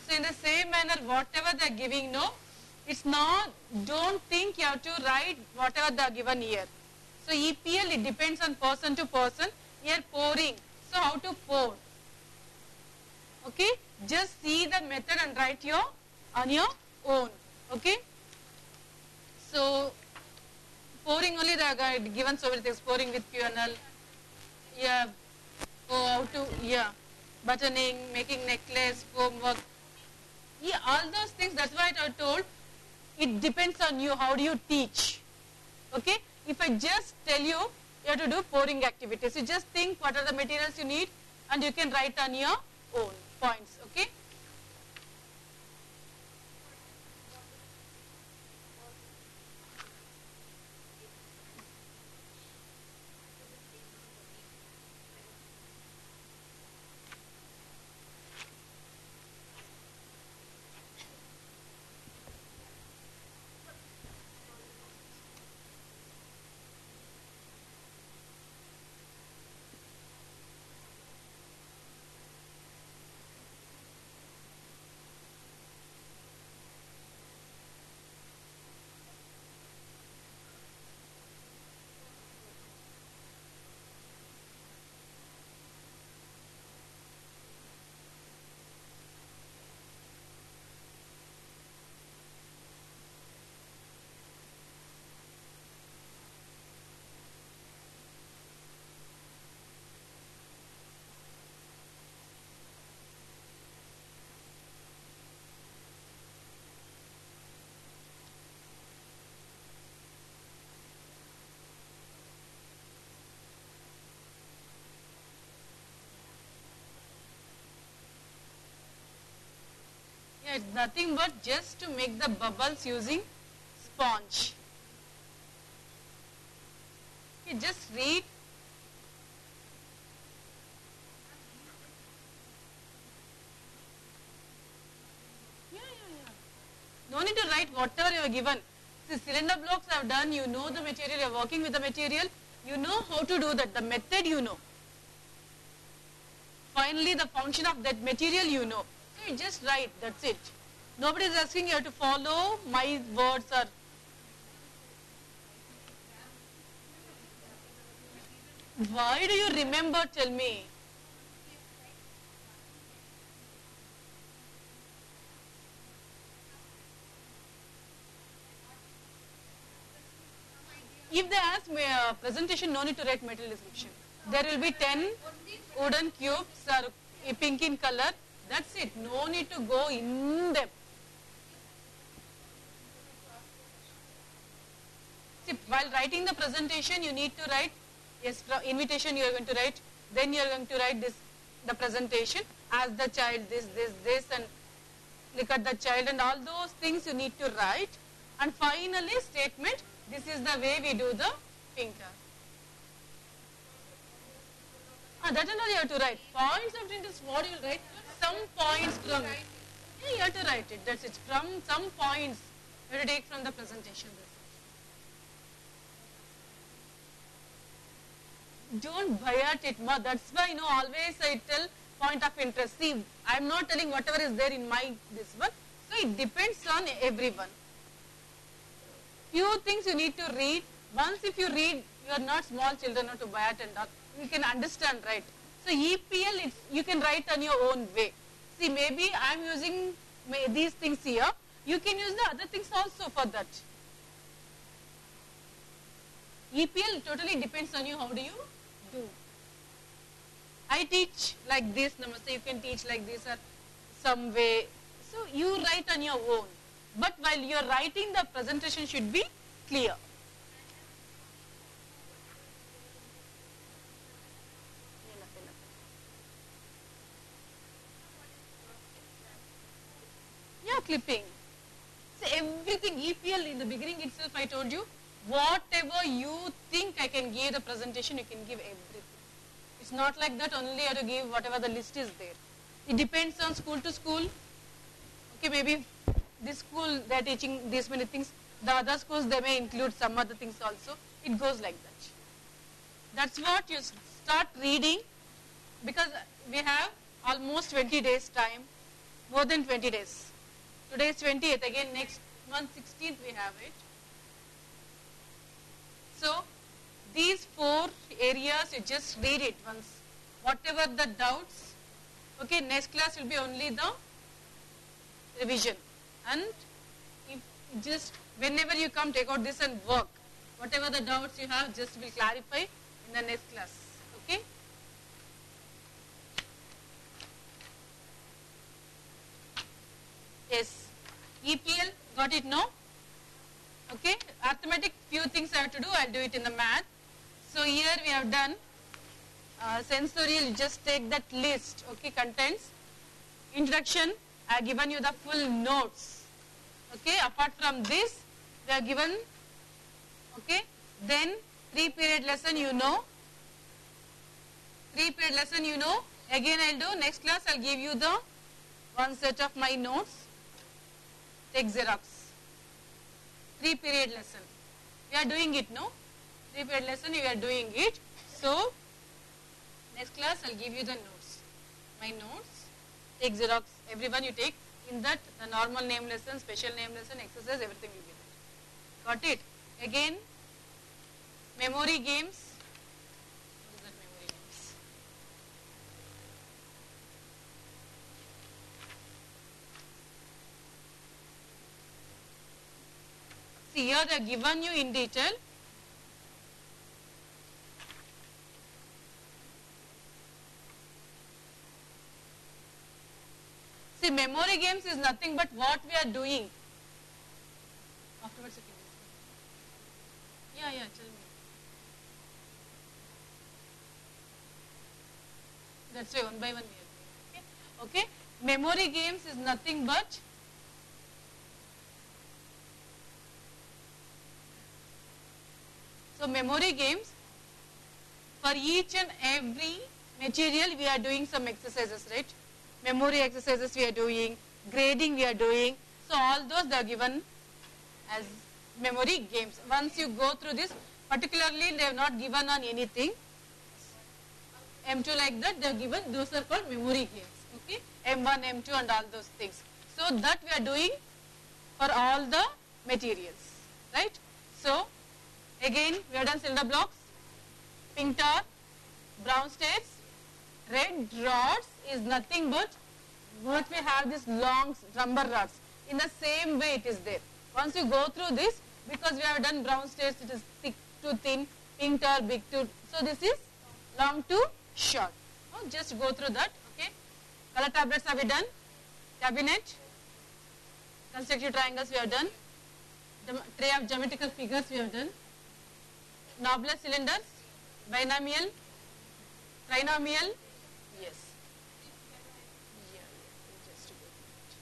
So in the same manner, whatever they are giving, no, it's not, don't think you have to write whatever they are given here. So EPL, it depends on person to person. Here pouring, so how to pour? Okay, just see the method and write on your own. Okay, so pouring only they are given so many things, pouring with QNL, yeah, oh, how to, yeah, buttoning, making necklace, foam work, yeah, all those things. That's why I told, it depends on you, how do you teach. Okay, if I just tell you, you have to do pouring activities, you just think what are the materials you need and you can write on your own points. Okay. Yeah, it's nothing but just to make the bubbles using sponge. You just read. Yeah, yeah, yeah. No need to write whatever you are given. See, cylinder blocks I have done, you know the material, you are working with the material, you know how to do that, the method you know. Finally, the function of that material you know. So you just write, that's it. Nobody is asking you have to follow my words or. Why do you remember, tell me? If they ask me a presentation, no need to write material description. There will be 10 wooden cubes or pink in color. That's it. No need to go in depth. See, while writing the presentation, you need to write, yes, invitation you are going to write, then you are going to write this, the presentation, as the child, this, and look at the child, and all those things you need to write. And finally, statement, this is the way we do the finger. That and all you have to write. Points of interest, what you will write? Some points from, yeah, you have to write it, that's it. From some points, you have to take from the presentation. Don't bias it, ma. That's why, always I tell point of interest. See, I'm not telling whatever is there in my this one. So it depends on everyone. Few things you need to read. Once if you read, you are not small children not to bias and all. You can understand, right? So EPL, you can write on your own way. See, maybe I'm using these things here. You can use the other things also for that. EPL totally depends on you. How do you do? I teach like this, namaste, you can teach like this or some way. So you write on your own. But while you are writing, the presentation should be clear. Yeah, clipping. So everything, EPL in the beginning itself I told you, whatever you think I can give the presentation, you can give everything. It's not like that only you have to give whatever the list is there. It depends on school to school. Okay, maybe this school they are teaching these many things. The other schools they may include some other things also. It goes like that. That's what you start reading, because we have almost 20 days time. more than 20 days. Today is 20th, again next month 16th we have it. So these 4 areas you just read it once. Whatever the doubts, okay, next class will be only the revision, and if just whenever you come, take out this and work. Whatever the doubts you have, just will clarify in the next class. Okay. Yes. EPL, got it? No? Okay. Arithmetic, few things I have to do. I'll do it in the math. So here we have done sensorial. Just take that list. Okay. Contents. Introduction. I have given you the full notes. Okay. Apart from this, we have given. Okay. Then 3-period lesson. You know. 3-period lesson. You know. Again I'll do. Next class I'll give you the one set of my notes. Take Xerox. 3-period lesson. We are doing it, no? 3-period lesson, we are doing it. So, next class I'll give you the notes. My notes. Take Xerox. Everyone you take. In that, the normal name lesson, special name lesson, exercise, everything will be there. Got it? Again, memory games. What is that memory games? See, here they are given you in detail. See, memory games is nothing but what we are doing. Afterwards, you can yeah, tell me. That's why one by one we are doing. Okay. Memory games is nothing but so memory games, for each and every material we are doing some exercises, right? Memory exercises we are doing, grading we are doing. So all those they are given as memory games. Once you go through this, particularly they have not given on anything. M2 like that, they are given, those are called memory games. Okay, M1, M2 and all those things. So that we are doing for all the materials, right? So again we have done cylinder blocks, pink tar, brown states, red rods is nothing but what we have this long rubber rods. In the same way it is there. Once you go through this, because we have done brown states, it is thick to thin, pink tar, big to, so this is long to short. Just go through that, okay. Color tablets have we done, cabinet, constructive triangles we have done, tray of geometrical figures we have done, knobler cylinders, binomial, trinomial, yes. Yeah, just to go through it.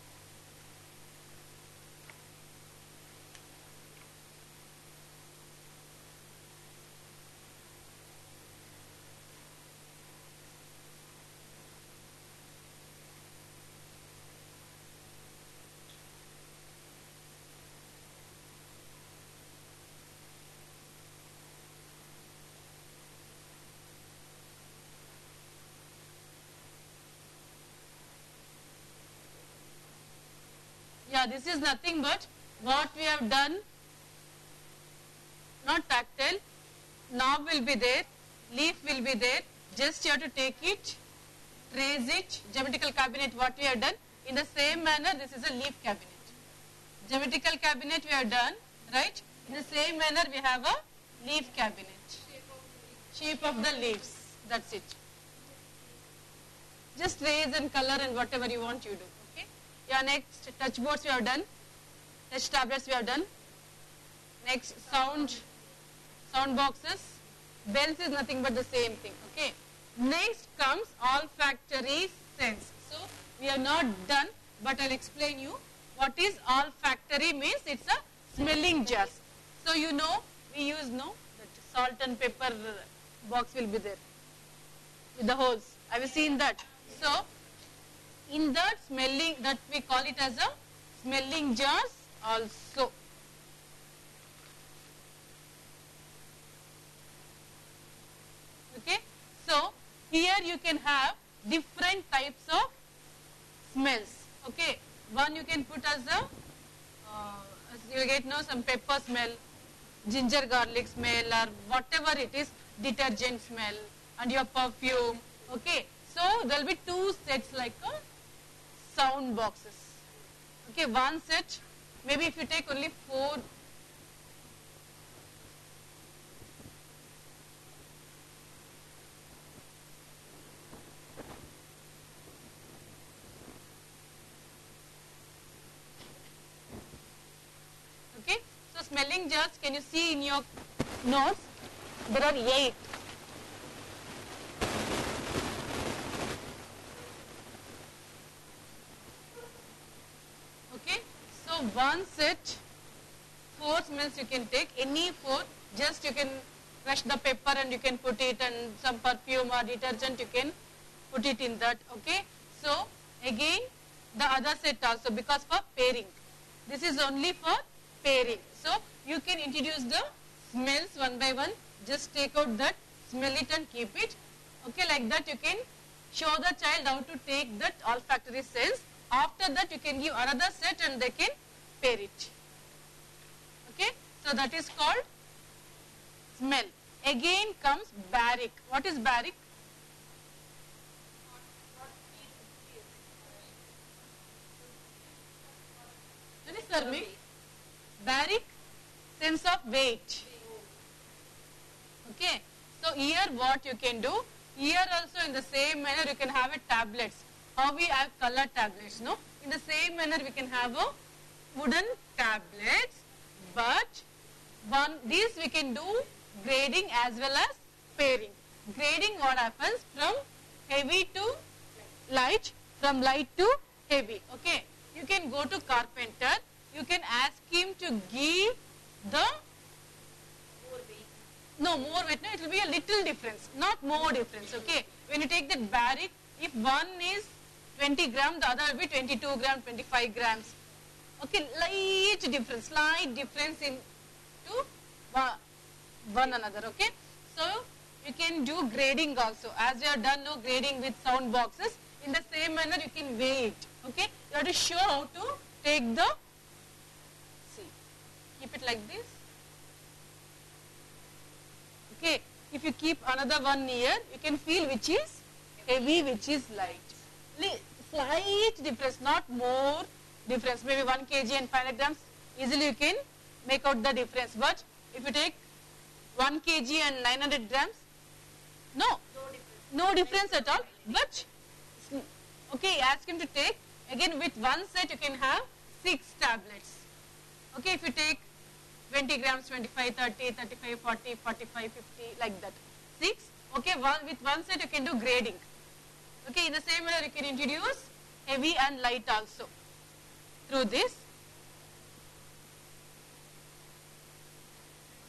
Yeah, this is nothing but what we have done, not tactile, knob will be there, leaf will be there, just you have to take it, trace it, geometrical cabinet what we have done, in the same manner this is a leaf cabinet. Geometrical cabinet we have done, right, in the same manner we have a leaf cabinet, shape of the leaves, that's it. Just trace and color and whatever you want you do. Yeah, next touch boards we have done, touch tablets we have done. Next sound boxes, bells is nothing but the same thing. Okay. Next comes olfactory sense. So we have not done, but I'll explain you what is olfactory means. It's a smelling jars. So you know we use that salt and pepper box will be there with the holes. Have you seen that? So in that smelling, that we call it as a smelling jars also. Okay. So here you can have different types of smells. Okay, one you can put as a, as you get some pepper smell, ginger garlic smell, or whatever it is, detergent smell, and your perfume. Okay, so there will be two sets like a sound boxes. Okay, one set, maybe if you take only 4. Okay, so smelling jars, can you see in your notes? There are 8. Okay, so one set, 4 smells you can take, any 4, just you can crush the pepper and you can put it, and some perfume or detergent you can put it in that. Okay, so again the other set also, because for pairing, this is only for pairing. So you can introduce the smells one by one, just take out that, smell it and keep it. Okay, like that you can show the child how to take that olfactory sense. After that you can give another set and they can pair it. Okay, so that is called smell. Again comes baric. What is baric? That is thermic. Baric, sense of weight. Okay, so here what you can do, here also in the same manner you can have a tablets. How we have color tablets, no? In the same manner we can have a wooden tablets, but these we can do grading as well as pairing. Grading what happens, from heavy to light, from light to heavy. Okay, you can go to carpenter, you can ask him to give the more weight, no, it will be a little difference, not more difference. Okay, when you take that baric, if one is 20 grams, the other will be 22 grams, 25 grams. Okay, slight difference in one another. Okay, so you can do grading also, as you have done no grading with sound boxes. In the same manner you can weigh it. Okay, you have to show how to take the, see, keep it like this. Okay, if you keep another one near, you can feel which is heavy, which is light. Slight difference, not more difference. Maybe 1 kg and 500 grams, easily you can make out the difference. But if you take 1 kg and 900 grams, no difference at all. But okay, ask him to take, again with one set you can have 6 tablets. Okay, if you take 20 grams, 25, 30, 35, 40, 45, 50, like that. 6. Okay, with one set you can do grading. Okay, in the same manner you can introduce heavy and light also through this.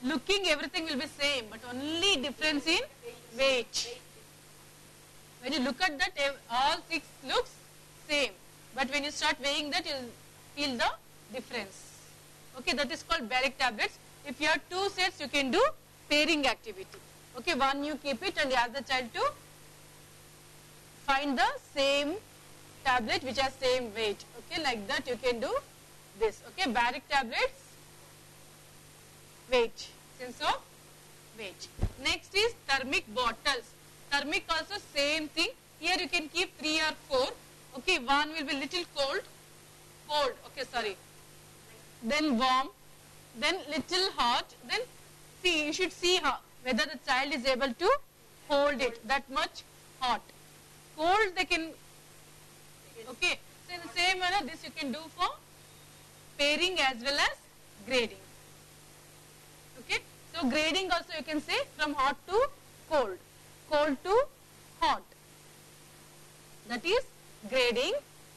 Looking, everything will be same, but only difference in weight. When you look at that, all 6 looks same, but when you start weighing that, you will feel the difference. Okay, that is called baric tablets. If you have 2 sets, you can do pairing activity. Okay, one you keep it and ask the child to find the same tablet which has same weight. Okay, like that you can do this. Okay, baric tablets, weight, sense of weight. Next is thermic bottles. Thermic also same thing. Here you can keep 3 or 4. Okay, one will be little cold, okay, sorry. Then warm, then little hot, then see, you should see whether the child is able to hold it, that much hot. Cold they can, okay. So in the same manner this you can do for pairing as well as grading. Okay. So grading also you can say from hot to cold, cold to hot. That is grading.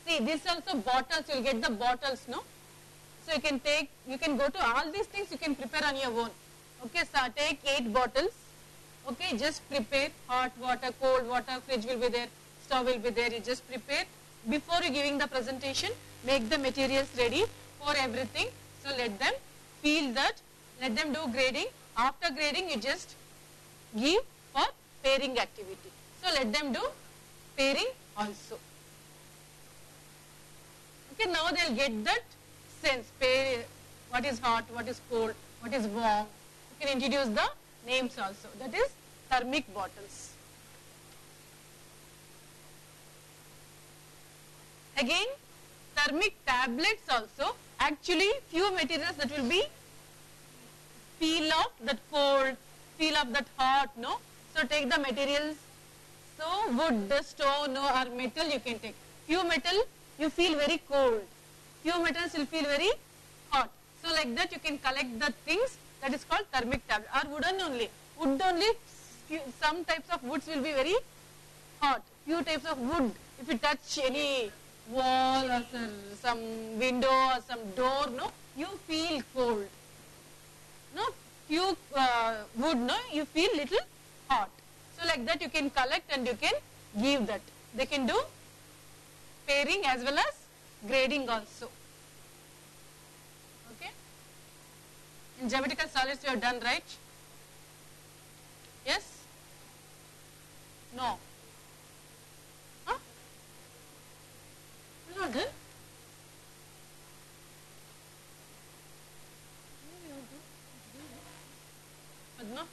See, this also bottles, you will get the bottles, no? So you can take, you can go to all these things you can prepare on your own. Okay, so take 8 bottles. Okay, just prepare hot water, cold water, fridge will be there, stove will be there. You just prepare. Before you giving the presentation, make the materials ready for everything. So let them feel that, let them do grading. After grading, you just give for pairing activity. So let them do pairing also. Okay, now they'll get that sense. What is hot, what is cold, what is warm. You can introduce the names also. That is thermic bottles. Again, thermic tablets also. Actually, few materials that will be feel of that cold, feel of that hot, no? So take the materials. So wood, stone, or metal you can take. Few metal you feel very cold. Few metals will feel very hot. So like that you can collect the things, that is called thermic tablet, or wooden only. Wood only, some types of woods will be very hot. Few types of wood, if you touch any wall or some window or some door, no, you feel cold. No, few wood, no, you feel little hot. So like that you can collect and you can give that. They can do pairing as well as grading also. Okay. In geometrical solids you have done, right? Yes? No? Huh? You not done? Padma?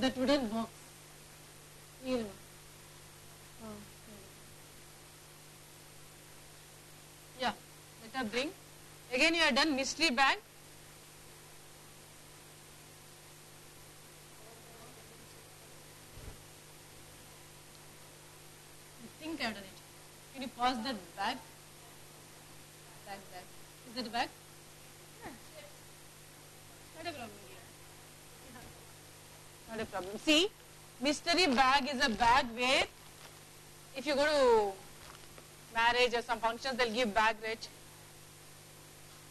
That wooden box. Here. Yeah, let her bring. Again you have done mystery bag. I think I have done it. Can you pause that bag? Bag. Is that a bag? Yeah. Not a problem. Not a problem. See, mystery bag is a bag where if you go to marriage or some functions, they'll give bag, right?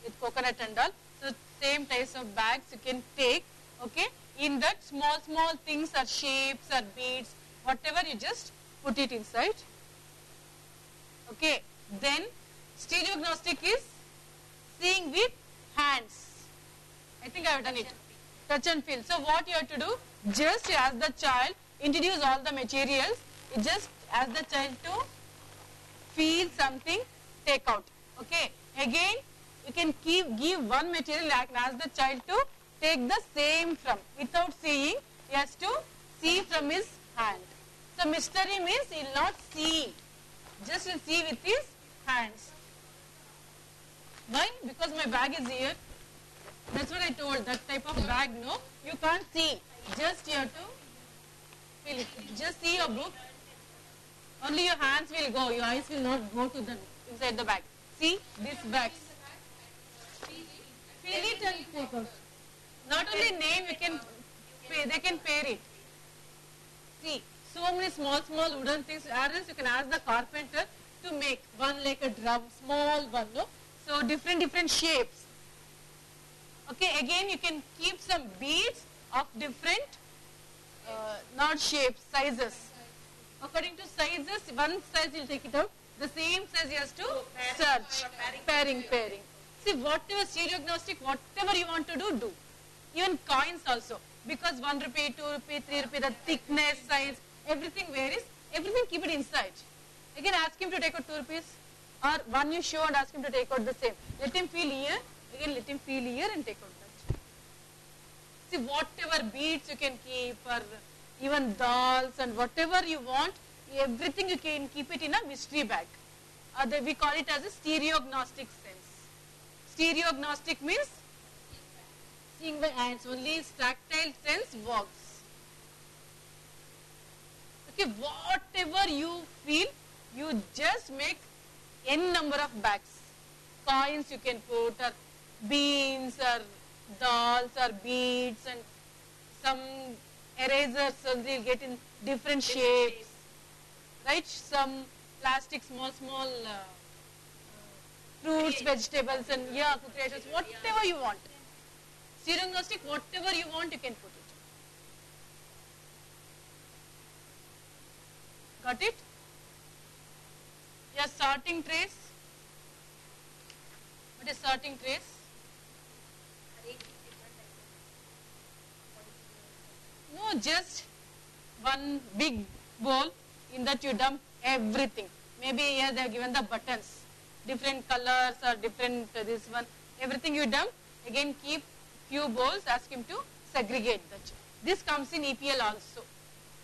With coconut and all. So same types of bags you can take. Okay. In that small things or shapes or beads, whatever you just put it inside. Okay. Then stereognostic is seeing with hands. I think I have done it. Touch and feel. So what you have to do, just as the child introduce all the materials, just as the child to feel something, take out. Okay. Again, you can give one material and ask the child to take the same from. Without seeing, he has to see from his hand. So mystery means he will not see. Just will see with his hands. Why? Because my bag is here. That's what I told, that type of bag, no, you can't see, just you have to feel it. Just see your book, only your hands will go, your eyes will not go to the inside the bag. See, these bags. Feel it and take out. Not only name, you can they can pair it. See, so many small wooden things, or else you can ask the carpenter to make one like a drum, small one, no? So different shapes. Okay, again you can keep some beads of different, not shapes, sizes. According to sizes, one size you will take it out, the same size you have to search. Pairing. See, whatever stereognostic, whatever you want to do. Even coins also, because 1 rupee, 2 rupee, 3 rupee, the thickness, size, everything varies, everything keep it inside. Again ask him to take out 2 rupees, or one you show and ask him to take out the same. Let him feel here. Again let him feel here and take out that. See, whatever beads you can keep, or even dolls and whatever you want, everything you can keep it in a mystery bag. We call it as a stereognostic sense. Stereognostic means seeing by hands, only tactile sense works. Okay, whatever you feel, you just make n number of bags. Coins you can put, or beans, or dolls, or beads, and some erasers, so they'll get in different shapes, right? Some plastic small fruits, vegetables, and yeah, cookie items, whatever you want. Stereognostic, whatever you want, you can put it. Got it? Yeah, sorting trays. What is sorting trays? No, just one big bowl, in that you dump everything. Maybe here they have given the buttons, different colors or different this one, everything you dump, again keep few bowls, ask him to segregate that. This comes in EPL also.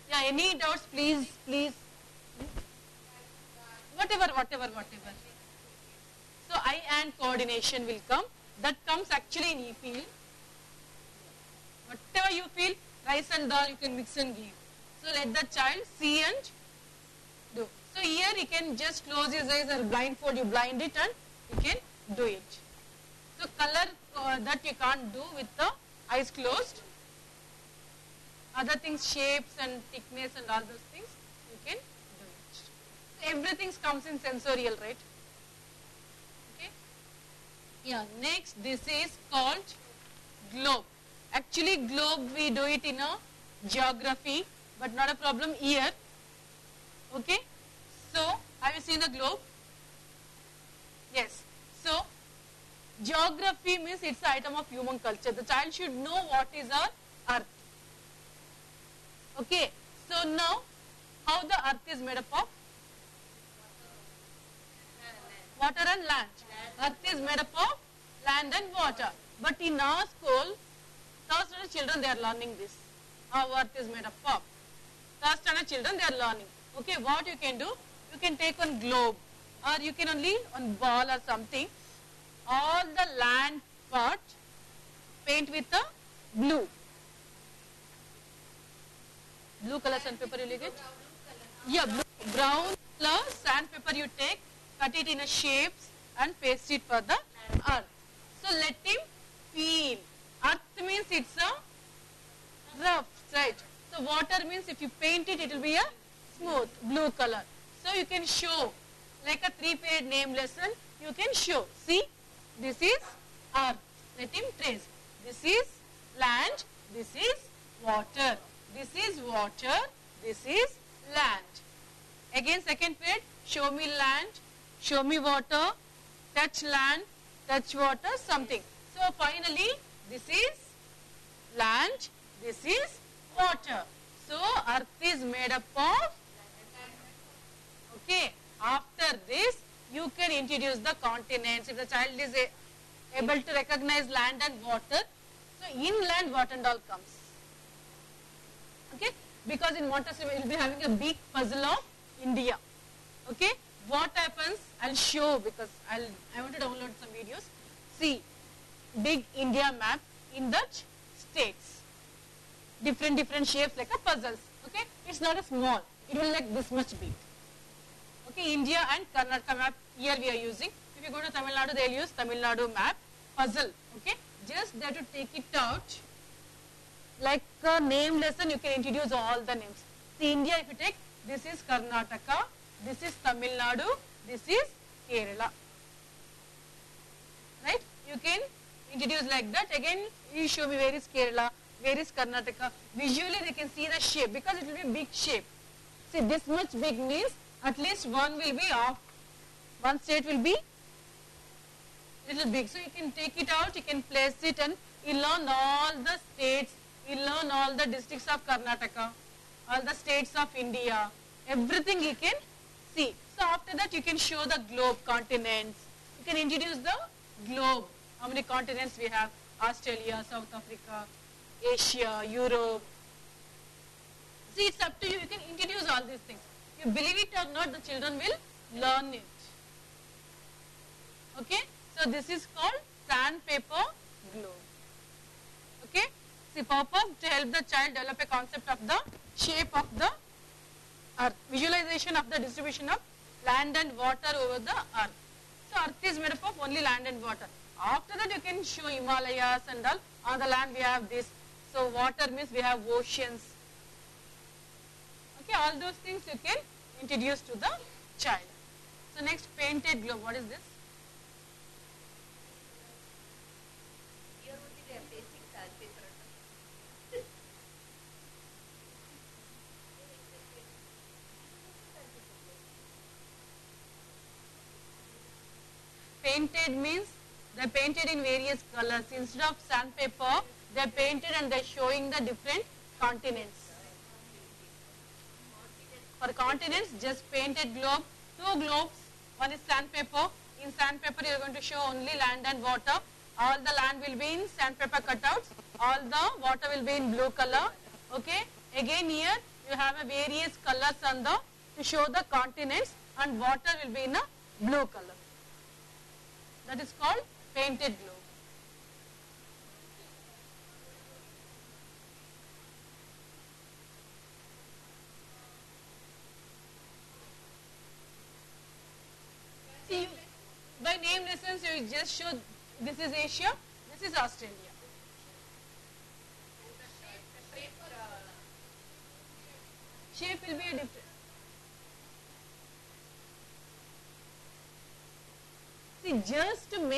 Yeah, any doubts please, please. Whatever. So eye and coordination will come. That comes actually in EPL. Whatever you feel, rice and dal you can mix and give. So let the child see and do. So here he can just close his eyes or blindfold, you blind it and he can do it. So color that you can't do with the eyes closed. Other things, shapes and thickness and all those things, you can do it. So everything comes in sensorial, right? Okay. Yeah, next this is called globe. Actually globe we do it in a geography, but not a problem here. Okay. So have you seen the globe? Yes. So geography means it's an item of human culture. The child should know what is our earth. Okay. So now how the earth is made up of? Water and land. Earth is made up of land and water. But in our school, third standard children they are learning this. How earth is made up of. Third standard children they are learning. Okay, what you can do? You can take one globe or you can only on ball or something. All the land part paint with the blue. Blue color sandpaper you will get? Yeah, blue, brown color sandpaper you take, cut it in a shapes and paste it for the earth. So let him feel. Earth means it's a rough, right? So water means if you paint it, it will be a smooth blue color. So you can show like a 3-period name lesson. You can show. See, this is earth. Let him trace. This is land. This is water. This is water. This is land. Again, second period. Show me land. Show me water. Touch land. Touch water. Something. So finally, this is land. This is water. So earth is made up of. Okay. After this, you can introduce the continents. If the child is able to recognize land and water, so in land, what and all comes. Okay. Because in Montessori, we will be having a big puzzle of India. Okay. What happens? I'll show because I want to download some videos. See, big India map in the states. Different shapes like a puzzles. Okay. It's not a small. It will like this much big. Okay, India and Karnataka map here we are using. If you go to Tamil Nadu, they will use Tamil Nadu map puzzle. Okay, just there to take it out. Like a name lesson, you can introduce all the names. See, India, if you take, this is Karnataka, this is Tamil Nadu, this is Kerala. Right? You can introduce like that. Again, you show me where is Kerala, where is Karnataka. Visually, they can see the shape because it will be a big shape. See, this much big means at least one will be off. One state will be little big. So you can take it out, you can place it and you learn all the states, you learn all the districts of Karnataka, all the states of India, everything you can see. So after that you can show the globe continents. You can introduce the globe. How many continents we have? Australia, South Africa, Asia, Europe. See, it's up to you. You can introduce all these things. You believe it or not, the children will learn it. Okay. So this is called sandpaper globe. Okay. See, purpose to help the child develop a concept of the shape of the earth. Visualization of the distribution of land and water over the earth. So earth is made up of only land and water. After that you can show Himalayas and all. On the land we have this. So water means we have oceans. Okay, all those things you can introduce to the child. So next, painted globe. What is this? Here only they are facing sandpaper. Painted means they are painted in various colors. Instead of sandpaper, they are painted and they are showing the different continents. For continents, just painted globe, two globes, one is sandpaper. In sandpaper, you are going to show only land and water. All the land will be in sandpaper cutouts. All the water will be in blue color. Okay. Again here, you have a various colors on the to show the continents, and water will be in a blue color. That is called painted globe. See, by name lessons, you just show this is Asia, this is Australia. Shape will be a different. See, just to make